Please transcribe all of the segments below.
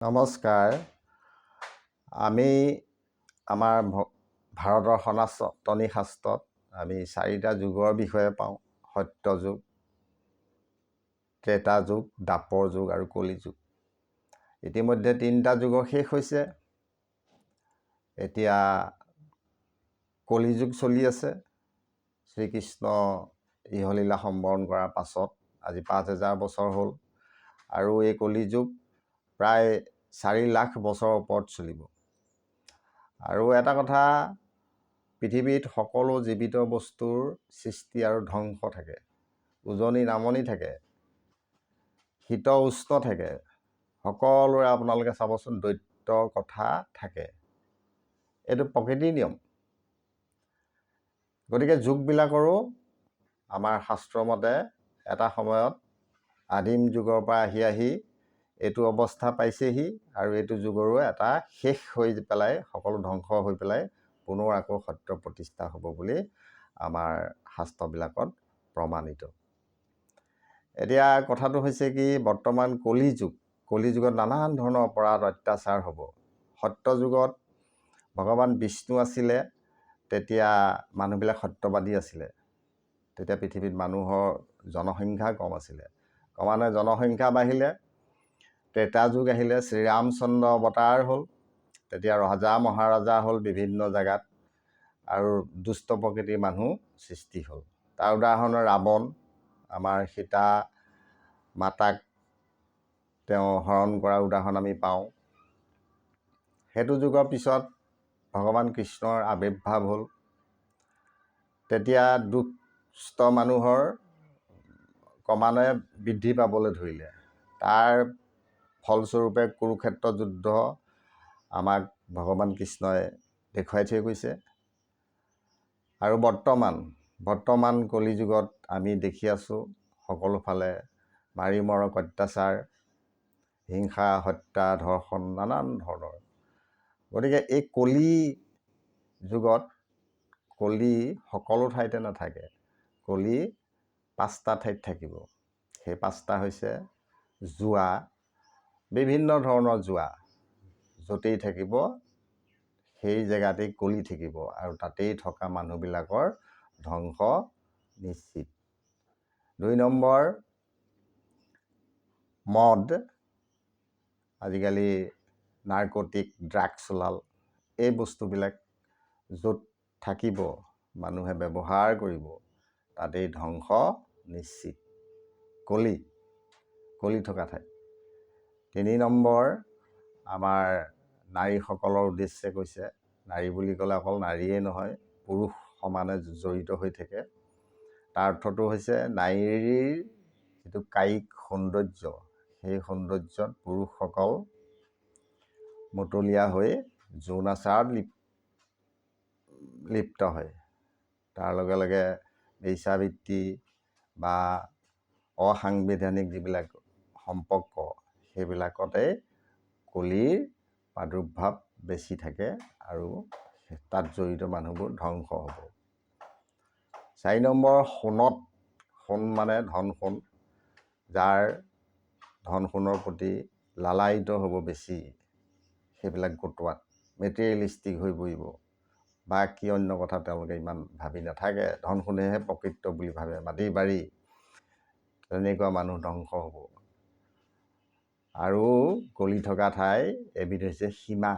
নমস্কাৰ। আমি আমাৰ ভাৰতৰ সনাতনী শাস্ত্ৰত আমি 4টা যুগৰ বিষয়ে পাওঁ। সত্য যুগ, ত্ৰেতা যুগ, দ্বাপৰ যুগ আৰু কলি যুগ। ইতিমধ্যে 3টা যুগৰ শেষ হৈছে। এতিয়া কলি যুগ চলি আছে। শ্ৰীকৃষ্ণ ইহলীলা সম্বৰণ কৰাৰ পাছত আজি 5000 বছৰ হ'ল আৰু এই কলি যুগ প্ৰায় 4 লাখ বছৰৰ ওপৰত চলিব। আৰু এটা কথা, পৃথিৱীত সকলো জীৱিত বস্তুৰ সৃষ্টি আৰু ধ্বংস থাকে, উজনি নামনি থাকে, শীত উষ্ণ থাকে, সকলোৰে আপোনালোকে চাবচোন দ্বৈত কথা থাকে। এইটো প্ৰকৃতিৰ নিয়ম। গতিকে যুগবিলাকৰো আমাৰ শাস্ত্ৰৰ মতে এটা সময়ত আদিম যুগৰ পৰা আহি এইটো অৱস্থা পাইছেহি আৰু এইটো যুগৰো এটা শেষ হৈ পেলাই সকলো ধ্বংস হৈ পেলাই পুনৰ আকৌ সত্য প্ৰতিষ্ঠা হ'ব বুলি আমাৰ শাস্ত্ৰবিলাকত প্ৰমাণিত। এতিয়া কথাটো হৈছে কি, বৰ্তমান কলি যুগত নানান ধৰণৰ অপৰাধ অত্যাচাৰ হ'ব। সত্য যুগত ভগৱান বিষ্ণু আছিলে, তেতিয়া মানুহবিলাক সত্যবাদী আছিলে। তেতিয়া পৃথিৱীত মানুহৰ জনসংখ্যা কম আছিলে। ক্ৰমান্বয়ে জনসংখ্যা বাঢ়িলে, ত্ৰেতা যুগ আহিলে, শ্ৰীৰামচন্দ্ৰ অৱতাৰ হ'ল, তেতিয়া ৰজা মহাৰজা হ'ল বিভিন্ন জেগাত আৰু দুষ্ট প্ৰকৃতিৰ মানুহ সৃষ্টি হ'ল। তাৰ উদাহৰণ ৰাৱণ, আমাৰ সীতা মাতাক তেওঁ হৰণ কৰাৰ উদাহৰণ আমি পাওঁ। সেইটো যুগৰ পিছত ভগৱান কৃষ্ণৰ আৱিৰ্ভাৱ হ'ল। তেতিয়া দুষ্ট মানুহৰ ক্ৰমান্বয়ে বৃদ্ধি পাবলৈ ধৰিলে। তাৰ ফলস্বৰূপে কুৰুক্ষেত্ৰ যুদ্ধ আমাক ভগৱান কৃষ্ণই দেখুৱাই থৈ গৈছে। আৰু বৰ্তমান কলি যুগত আমি দেখি আছোঁ সকলো ফালে মাৰি মৰক অত্যাচাৰ, হিংসা, হত্যা, ধৰ্ষণ, নানান ধৰণৰ। গতিকে এই কলি যুগত কলি সকলো ঠাইতে নাথাকে। কলি 5টা ঠাইত থাকিব। সেই 5টা হৈছে জুৱা, বিভিন্ন ধৰণৰ জুৱা। য'তেই থাকিব সেই জেগাতেই কলি থাকিব আৰু তাতেই থকা মানুহবিলাকৰ ধ্বংস নিশ্চিত। 2 নম্বৰ, মদ। আজিকালি নাৰ্কটিক ড্ৰাগছ ওলাল। এই বস্তুবিলাক য'ত থাকিব, মানুহে ব্যৱহাৰ কৰিব, তাতেই ধ্বংস নিশ্চিত। কলি থকা ঠাই। 3 নম্বৰ, আমাৰ নাৰীসকলৰ উদ্দেশ্যে কৈছে। নাৰী বুলি ক'লে অকল নাৰীয়েই নহয়, পুৰুষ সমানে জড়িত হৈ থাকে। তাৰ অৰ্থটো হৈছে নাৰীৰ যিটো কায়িক সৌন্দৰ্য, সেই সৌন্দৰ্যত পুৰুষসকল মতলীয়া হৈ যৌনাচাৰত লিপ্ত হয়। তাৰ লগে লগে বেশ্যাবৃত্তি বা অসাংবিধানিক যিবিলাক সম্পৰ্ক, সেইবিলাকতে কলিৰ প্ৰাদুৰ্ভাৱ বেছি থাকে আৰু তাত জড়িত মানুহবোৰ ধ্বংস হ'ব। 4 নম্বৰ, সোণ মানে ধন সোণ। যাৰ ধন সোণৰ প্ৰতি লালায়িত হ'ব বেছি, সেইবিলাক গোটোৱাত মেটেৰিয়েলিষ্টিক হৈ পৰিব। বাকী অন্য কথা তেওঁলোকে ইমান ভাবি নাথাকে, ধন সোণেহে প্ৰকৃত বুলি ভাবে, মাটি বাৰী, তেনেকুৱা মানুহ ধ্বংস হ'ব। আৰু কলি থকা ঠাই এবিধ হৈছে সীমা।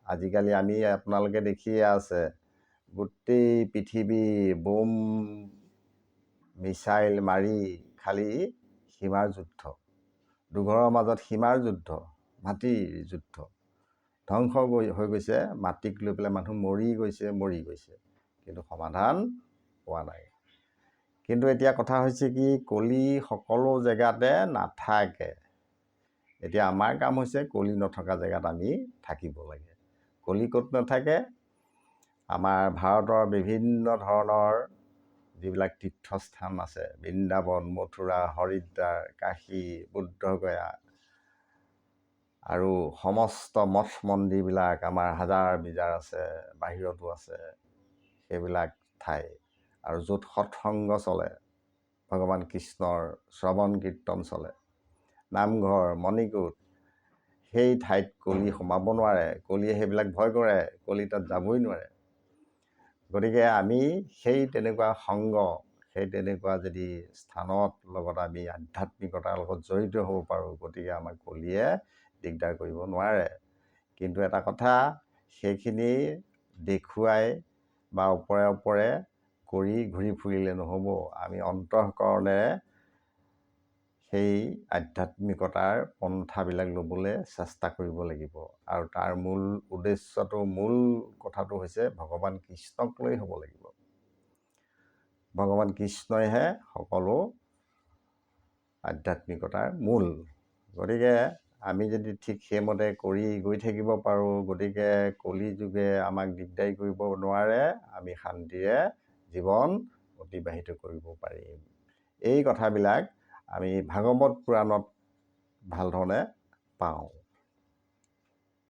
আজিকালি আপোনালোকে দেখিয়ে আছে, গোটেই পৃথিৱী বোম মিছাইল মাৰি খালি সীমাৰ যুদ্ধ, দুঘৰৰ মাজত সীমাৰ যুদ্ধ, মাটিৰ যুদ্ধ। ধ্বংস হৈ গৈছে, মাটিক লৈ পেলাই মানুহ মৰি গৈছে, কিন্তু সমাধান পোৱা নাই। কিন্তু এতিয়া কথা হৈছে কি, কলি সকলো জেগাতে নাথাকে। এতিয়া আমাৰ কাম হৈছে কলি নথকা জেগাত আমি থাকিব লাগে। কলি ক'ত নাথাকে? আমাৰ ভাৰতৰ বিভিন্ন ধৰণৰ যিবিলাক তীৰ্থস্থান আছে, বৃন্দাবন, মথুৰা, হৰিদ্বাৰ, কাশী, বুদ্ধগয়া আৰু সমস্ত মঠ মন্দিৰবিলাক আমাৰ হাজাৰ বিজাৰ আছে, বাহিৰতো আছে। সেইবিলাক ঠাই আৰু য'ত সৎসংগ চলে, ভগৱান কৃষ্ণৰ শ্ৰৱণ কীৰ্তন চলে, নামঘৰ, মণিকূট, সেই ঠাইত কলি সোমাব নোৱাৰে, কলিয়ে সেইবিলাক ভয় কৰে, কলি তাত যাবই নোৱাৰে। গতিকে আমি সেই তেনেকুৱা সংগ, সেই তেনেকুৱা যদি স্থানত লগত আমি আধ্যাত্মিকতাৰ লগত জড়িত হ'ব পাৰোঁ, গতিকে আমাক কলিয়ে দিগদাৰ কৰিব নোৱাৰে। কিন্তু এটা কথা, সেইখিনি দেখুৱাই বা ওপৰে ওপৰে কৰি ঘূৰি ফুৰিলে নহ'ব। আমি অন্তঃকৰণেৰে সেই আধ্যাত্মিকতাৰ পন্থাবিলাক ল'বলৈ চেষ্টা কৰিব লাগিব। আৰু তাৰ মূল উদ্দেশ্যটো, মূল কথাটো হৈছে ভগৱান কৃষ্ণক লৈ হ'ব লাগিব। ভগৱান কৃষ্ণইহে সকলো আধ্যাত্মিকতাৰ মূল। গতিকে আমি যদি ঠিক সেইমতে কৰি গৈ থাকিব পাৰোঁ, গতিকে কলি যুগে আমাক দিগদাৰি কৰিব নোৱাৰে, আমি শান্তিৰে জীৱন অতিবাহিত কৰিব পাৰিম। এই কথাবিলাক আমি ভাগৱত পুৰাণত ভাল ধৰণে পাওঁ।